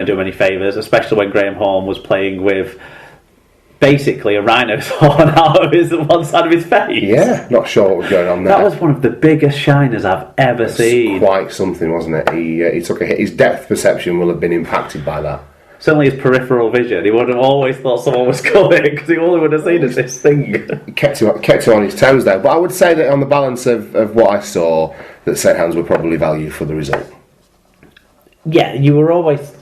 do him any favours, especially when Graham Horn was playing with basically a rhino's horn out of one side of his face. Yeah, not sure what was going on there. That was one of the biggest shiners I've ever seen. Quite something, wasn't it? He took a hit. His depth perception will have been impacted by that. Certainly his peripheral vision. He would have always thought someone was coming because he all he would have seen is this thing. Kept him on his toes there. But I would say that on the balance of what I saw, that St Helens were probably valued for the result. Yeah, you were always...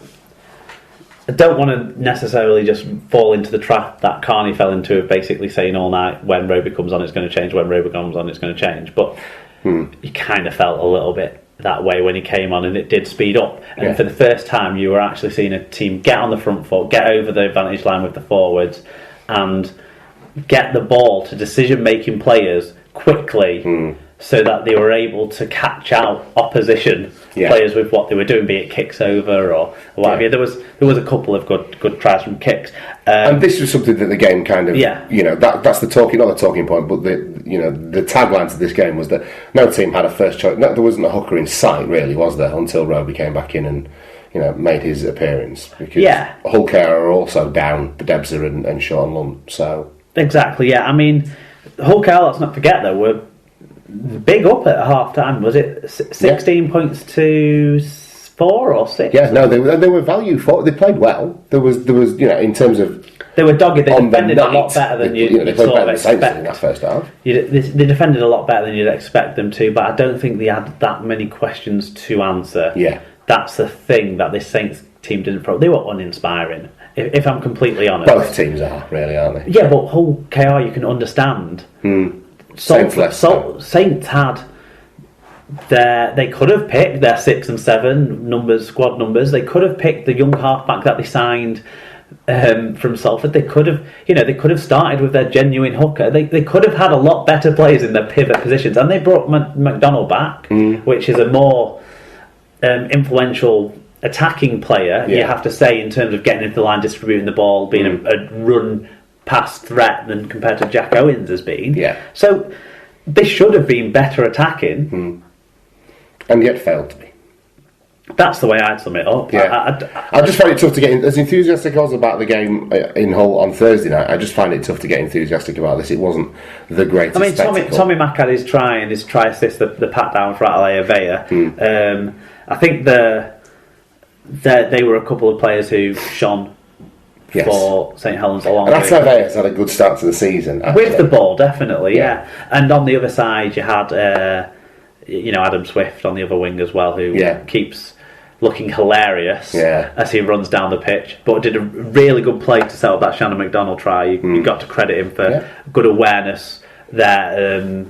I don't want to necessarily just fall into the trap that Carney fell into of basically saying all night, when Roby comes on it's going to change, when Roby comes on it's going to change. But you kind of felt a little bit that way when he came on, and it did speed up. And for the first time you were actually seeing a team get on the front foot, get over the advantage line with the forwards, and get the ball to decision-making players quickly so that they were able to catch out opposition players with what they were doing, be it kicks over or what have you. There was a couple of good tries from kicks. And this was something that the game kind of, that's the talking, not the talking point, but the tagline to this game was that no team had a first choice. No, there wasn't a hooker in sight, really, was there, until Roby came back in and made his appearance. Because Hull KR are also down Debza and Sean Lunt. So exactly, yeah. I mean, Hull KR, let's not forget though, were big up at half time. Was it 16 points to 4 or 6? Yeah, no, they were value for. They played well. There was in terms of, they were dogged. They defended a lot better than you'd sort of expect in that first half. They defended a lot better than you'd expect them to, but I don't think they had that many questions to answer. Yeah, that's the thing that this Saints team didn't. They were uninspiring. If I'm completely honest, both teams are really, aren't they? Yeah, but Hull KR you can understand. Saints had they could have picked their 6 and 7 squad numbers. They could have picked the young halfback that they signed from Salford. They could have started with their genuine hooker. They could have had a lot better players in their pivot positions, and they brought McDonald back, which is a more influential attacking player. You have to say, in terms of getting into the line, distributing the ball, being a run past threat than compared to Jack Owens has been. Yeah. So they should have been better attacking. And yet failed to be. That's the way I'd sum it up. Yeah. I just find it tough to get as enthusiastic as I was about the game in Hull on Thursday night. I just find it tough to get enthusiastic about this. It wasn't the greatest spectacle. Tommy Mack had his try and his try assist, the pat down for Atalaya Vea. I think they were a couple of players who shone for St Helens along. And Atalaya has had a good start to the season. Actually. With the ball, definitely, yeah. And on the other side, you had Adam Swift on the other wing as well, who keeps looking hilarious as he runs down the pitch, but did a really good play to set up that Shannon McDonald try. You got to credit him for good awareness there.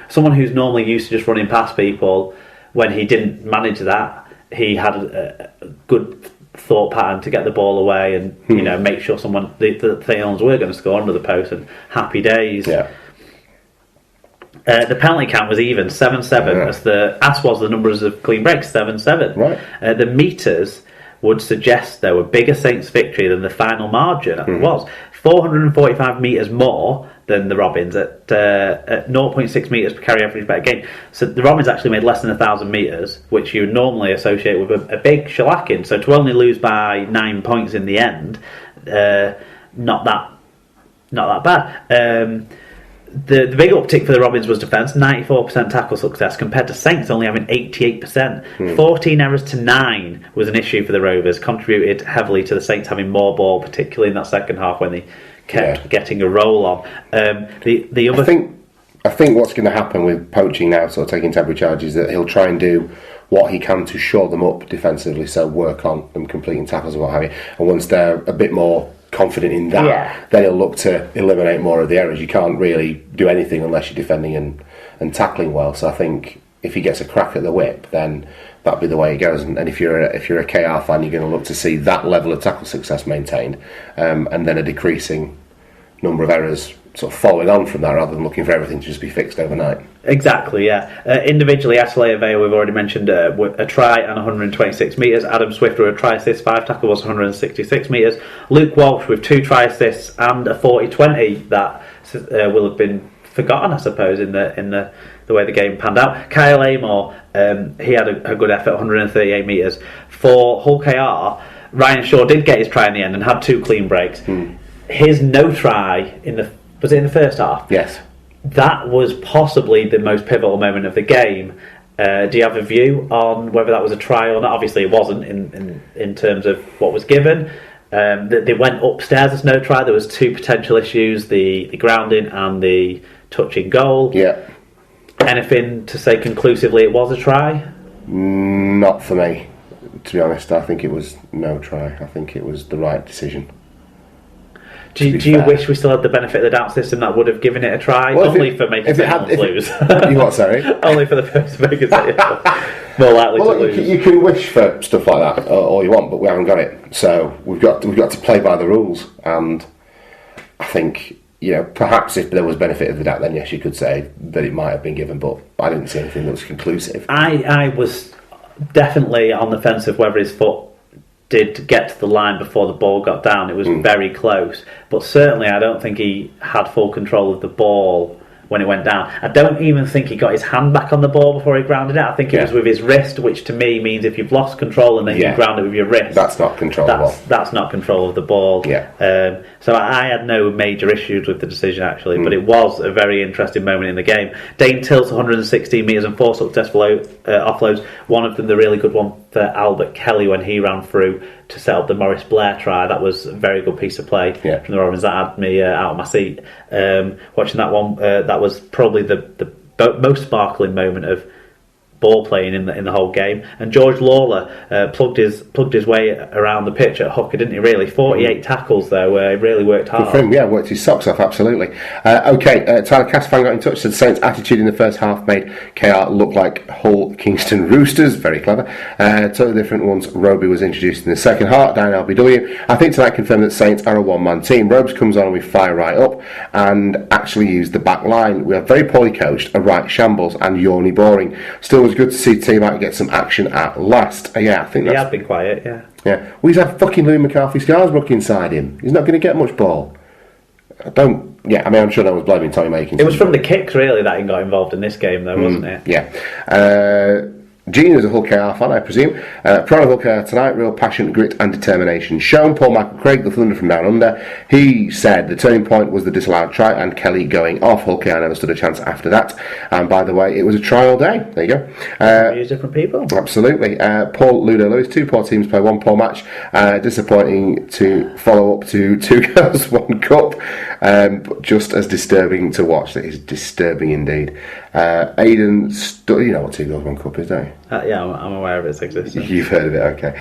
Someone who's normally used to just running past people, when he didn't manage that, he had a good thought pattern to get the ball away and make sure the Thales were going to score under the post, and happy days. The penalty count was even 7-7 as was the numbers of clean breaks 7-7. Right. The meters would suggest there were bigger Saints victory than the final margin. It was 445 metres more than the Robins at 0.6 metres per carry average per game. So the Robins actually made less than 1,000 metres, which you would normally associate with a big shellacking. So to only lose by 9 points in the end, not that bad. The big uptick for the Robins was defence, 94% tackle success, compared to Saints only having 88%. 14 errors to 9 was an issue for the Rovers, contributed heavily to the Saints having more ball, particularly in that second half when they kept getting a roll on. The other I think what's going to happen with poaching now, sort of taking temporary charge, is that he'll try and do what he can to shore them up defensively, so work on them completing tackles and what have you. And once they're a bit more confident in that, then he'll look to eliminate more of the errors. You can't really do anything unless you're defending and tackling well. So I think if he gets a crack at the whip, then that'll be the way it goes. And if you're a KR fan, you're going to look to see that level of tackle success maintained, and then a decreasing number of errors sort of following on from that, rather than looking for everything to just be fixed overnight. Exactly, yeah. Individually, Atalaya Vea, we've already mentioned, a try and 126 metres. Adam Swift with a try assist, 5 tackle was 166 metres. Luke Walsh with 2 try assists and a 40-20 that will have been forgotten, I suppose, in the way the game panned out. Kyle Amor, he had a good effort, 138 metres. For Hull KR, Ryan Shaw did get his try in the end and had 2 clean breaks. His no try was it in the first half? Yes. That was possibly the most pivotal moment of the game. Do you have a view on whether that was a try or not? Obviously, it wasn't in terms of what was given. They went upstairs as no try. There was 2 potential issues: the grounding and the touching goal. Yeah. Anything to say conclusively it was a try? Not for me, to be honest. I think it was no try. I think it was the right decision. Do you wish we still had the benefit of the doubt system that would have given it a try? Well, only for making St. lose. You what, sorry? Only for the first to make it more likely to lose. You can wish for stuff like that all you want, but we haven't got it. So we've got to play by the rules. And I think, perhaps if there was benefit of the doubt, then yes, you could say that it might have been given, but I didn't see anything that was conclusive. I was definitely on the fence of whether his foot did get to the line before the ball got down. It was very close, but certainly I don't think he had full control of the ball when it went down. I don't even think he got his hand back on the ball before he grounded it. I think it was with his wrist, which to me means if you've lost control and then you ground it with your wrist, that's not control of the ball. That's not control of the ball. So I had no major issues with the decision actually, but it was a very interesting moment in the game. Dane Tilt's 116 metres and 4 successful offloads. One of them, the really good one for Albert Kelly when he ran through to set up the Maurice Blair try. That was a very good piece of play from the Robins. That had me out of my seat watching that one. That was probably the most sparkling moment of ball playing in the whole game. And George Lawler plugged his way around the pitch at hooker, didn't he? Really, 48 tackles though. He really worked hard. Good for him, worked his socks off, absolutely. Tyler Casfan got in touch. Said Saints' attitude in the first half made KR look like Hull Kingston Roosters. Very clever. Totally different once Roby was introduced in the second half. Down LBW. I think tonight confirmed that Saints are a one-man team. Robes comes on and we fire right up and actually use the back line. We are very poorly coached, a right shambles and yawny boring. Still was good to see Team out get some action at last. I think he has been quiet. Well, he's had fucking Louis McCarthy-Scarsbrook inside him. He's not going to get much ball. I'm sure no one's blaming Tommy Makin. It was from the kicks really that he got involved in this game though, wasn't it? Gene is a Hull KR fan, I presume. Proud of Hull KR tonight, real passion, grit and determination shown. Paul Michael Craig, the Thunder from Down Under, he said the turning point was the disallowed try and Kelly going off. Hull KR never stood a chance after that. And by the way, it was a try all day. There you go. Use different people. Absolutely. Paul Ludo Lewis, 2 poor teams play 1 poor match. Disappointing to follow up to 2 girls, 1 cup. But just as disturbing to watch. That is disturbing indeed. Aidan, you know what 2 girls, 1 cup is, don't you? I'm aware of its existence. You've heard of it, okay.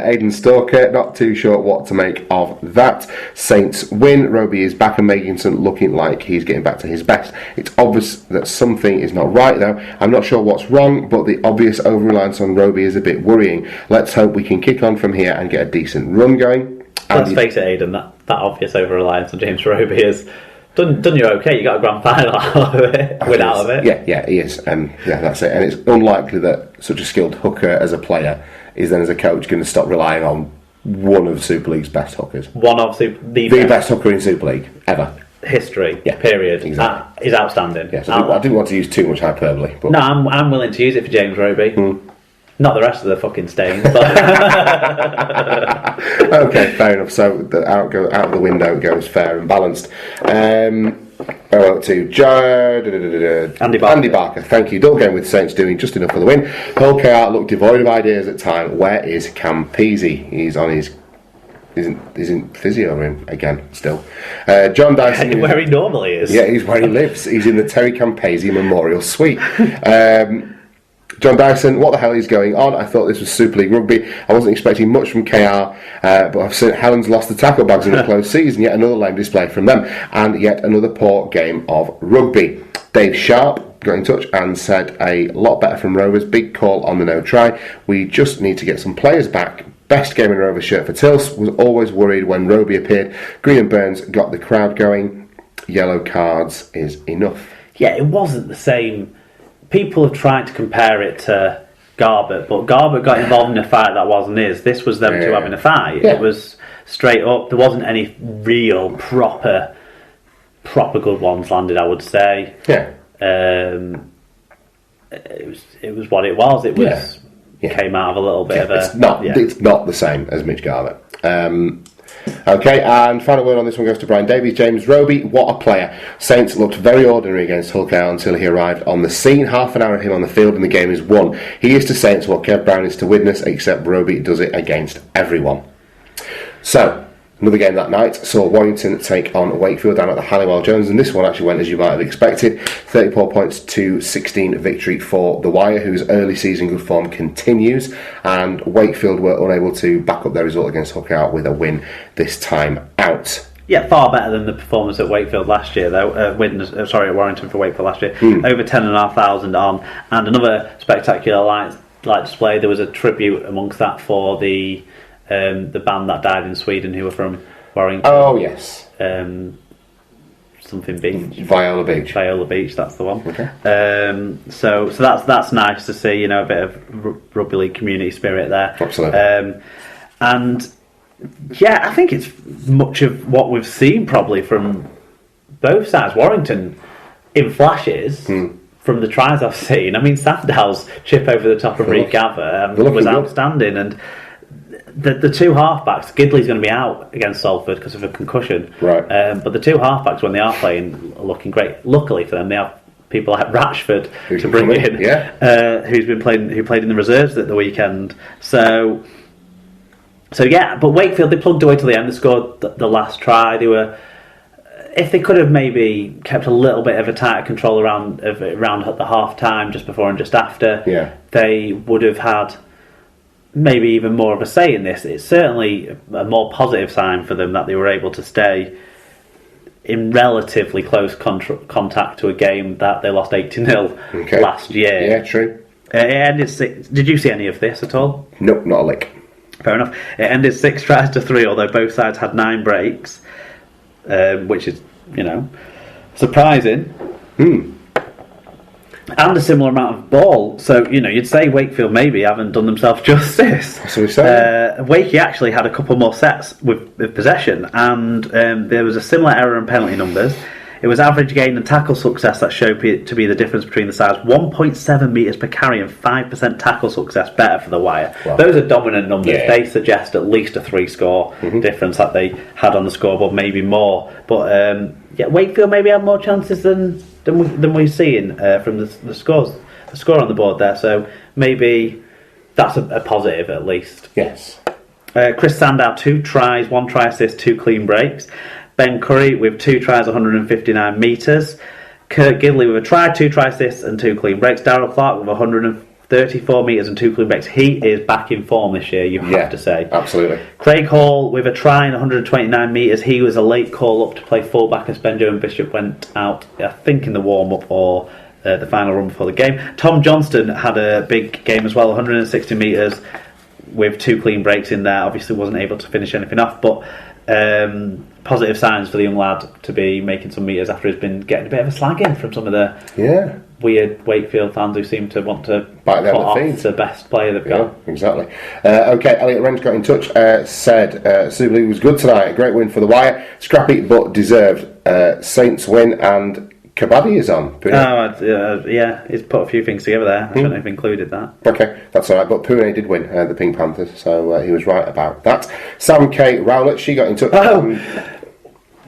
Aidan Stalker, not too sure what to make of that. Saints win. Roby is back and Meganson looking like he's getting back to his best. It's obvious that something is not right though. I'm not sure what's wrong, but the obvious over-reliance on Roby is a bit worrying. Let's hope we can kick on from here and get a decent run going. Let's face it, Aidan, that obvious over-reliance on James Roby is... Done you okay? You got a grand final out of it, out of it. Yeah, he is. That's it. And it's unlikely that such a skilled hooker as a player is then as a coach going to stop relying on one of Super League's best hookers. The best hooker in Super League ever. History. Period. Exactly. Is outstanding. Yes, I didn't want to use too much hyperbole. But... No, I'm willing to use it for James Roby. Not the rest of the fucking stains, but... Okay, fair enough. So out of the window goes fair and balanced. To Andy Barker. Thank you. Dull game with Saints doing just enough for the win. Hull KR looked devoid of ideas at time. Where is Campese? He's on his... He's in physio room again still. John Dyson... where he normally is. Yeah, he's where he lives. He's in the Terry Campese Memorial Suite. John Dyson, what the hell is going on? I thought this was Super League rugby. I wasn't expecting much from KR, but I've seen Helen's lost the tackle bags in a close season. Yet another lame display from them, and yet another poor game of rugby. Dave Sharp got in touch and said a lot better from Rovers. Big call on the no try. We just need to get some players back. Best game in Rovers shirt for Tills. Was always worried when Roby appeared. Green and Burns got the crowd going. Yellow cards is enough. Yeah, it wasn't the same. People have tried to compare it to Garbett, but Garbett got involved in a fight that wasn't his. This was them two having a fight. It was straight up. There wasn't any real proper good ones landed, I would say. Yeah. It was what it was. It was came out of a little bit of a... It's not the same as Mitch Garbutt. Okay, and final word on this one goes to Brian Davies. James Roby, what a player. Saints looked very ordinary against Hull KR until he arrived on the scene. Half an hour of him on the field and the game is won. He is to Saints what Kev Brown is to Widnes, except Roby does it against everyone. So, another game that night saw Warrington take on Wakefield down at the Halliwell Jones, and this one actually went as you might have expected. 34 points to 16 victory for the Wire, whose early season good form continues, and Wakefield were unable to back up their result against Hull KR with a win this time out. Yeah, far better than the performance at Wakefield last year, though. At Warrington for Wakefield last year. Over 10,500 on, and another spectacular light display. There was a tribute amongst that for the band that died in Sweden who were from Warrington. Oh, yes. Something Beach. Viola Beach. Viola Beach, that's the one. Okay. So that's nice to see, a bit of rugby league community spirit there. Absolutely. And yeah, I think it's much of what we've seen probably from both sides. Warrington, in flashes, from the tries I've seen. I mean, Sandow's chip over the top of Reed Gather was outstanding, and the two halfbacks, Gidley's going to be out against Salford because of a concussion. Right. But the two halfbacks, when they are playing, are looking great. Luckily for them, they have people like Ratchford to bring in, who played in the reserves at the weekend. So yeah, but Wakefield, they plugged away till the end. They scored the last try. They were, if they could have maybe kept a little bit of a tighter control around the half time, just before and just after, they would have had maybe even more of a say in this. It's certainly a more positive sign for them that they were able to stay in relatively close contact to a game that they lost 8-0 last year. Yeah, true. Did you see any of this at all? Nope, not a lick. Fair enough. It ended 6-3, although both sides had 9 breaks, which is, surprising. And a similar amount of ball. So, you'd say Wakefield maybe haven't done themselves justice. That's what we say. Wakey actually had a couple more sets with possession, and there was a similar error in penalty numbers. It was average gain and tackle success that showed to be the difference between the sides. 1.7 metres per carry and 5% tackle success better for the Wire. Wow. Those are dominant numbers. Yeah. They suggest at least a 3-score difference that they had on the scoreboard, maybe more. But Wakefield maybe had more chances than we've seen from the score on the board there. So maybe that's a positive at least. Yes. Chris Sandow, 2 tries, 1 try assist, 2 clean breaks. Ben Curry with 2 tries, 159 metres. Kurt Gidley with a try, 2 try assists and 2 clean breaks. Darryl Clark with 134 metres and 2 clean breaks. He is back in form this year, you have to say. Absolutely. Craig Hall with a try and 129 metres. He was a late call up to play fullback as Benjo and Bishop went out, I think, in the warm-up or the final run before the game. Tom Johnston had a big game as well, 160 metres with 2 clean breaks in there. Obviously wasn't able to finish anything off, but positive signs for the young lad to be making some metres after he's been getting a bit of a slagging from some of the weird Wakefield fans who seem to want to put off the best player they've got. Exactly. Elliot Wrench got in touch, said Super League was good tonight, a great win for the Wire, scrappy but deserved. Saints win and Kabaddi is on. He's put a few things together there. I shouldn't have included that. Okay, that's alright, but Pune did win the Pink Panthers, so he was right about that. Sam K. Rowlett, she got in touch.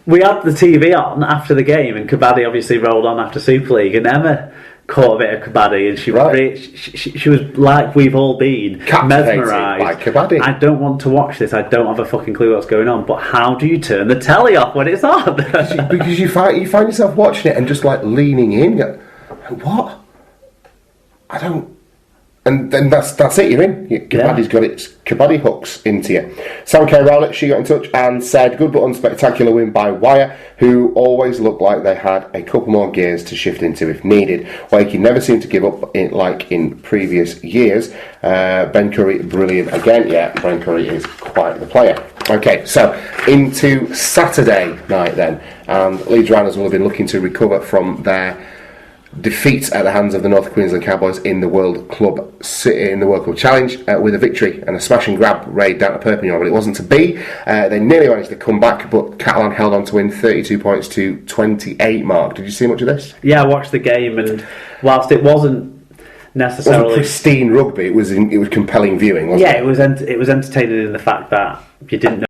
We had the TV on after the game, and Kabaddi obviously rolled on after Super League, and Emma caught a bit of Kabaddi, and she was like we've all been mesmerised by Kabaddi. I don't want to watch this. I don't have a fucking clue what's going on. But how do you turn the telly off when it's on? Because you find yourself watching it and just like leaning in. What? I don't. And then that's it, you're in. Kabaddi's got its Kabaddi hooks into you. Sam K. Rowlett, she got in touch and said, good but unspectacular win by Wire, who always looked like they had a couple more gears to shift into if needed. Wakey never seemed to give up like in previous years. Ben Curry, brilliant again. Yeah, Ben Curry is quite the player. Okay, so into Saturday night then. And Leeds Rhinos will have been looking to recover from their defeats at the hands of the North Queensland Cowboys in the World Club Challenge with a victory and a smash and grab raid down at Perpignan, but it wasn't to be. They nearly managed to come back, but Catalan held on to win 32 points to 28. Mark, did you see much of this? Yeah, I watched the game, and whilst it wasn't necessarily pristine rugby. It was compelling viewing, wasn't it? it was entertaining in the fact that you didn't know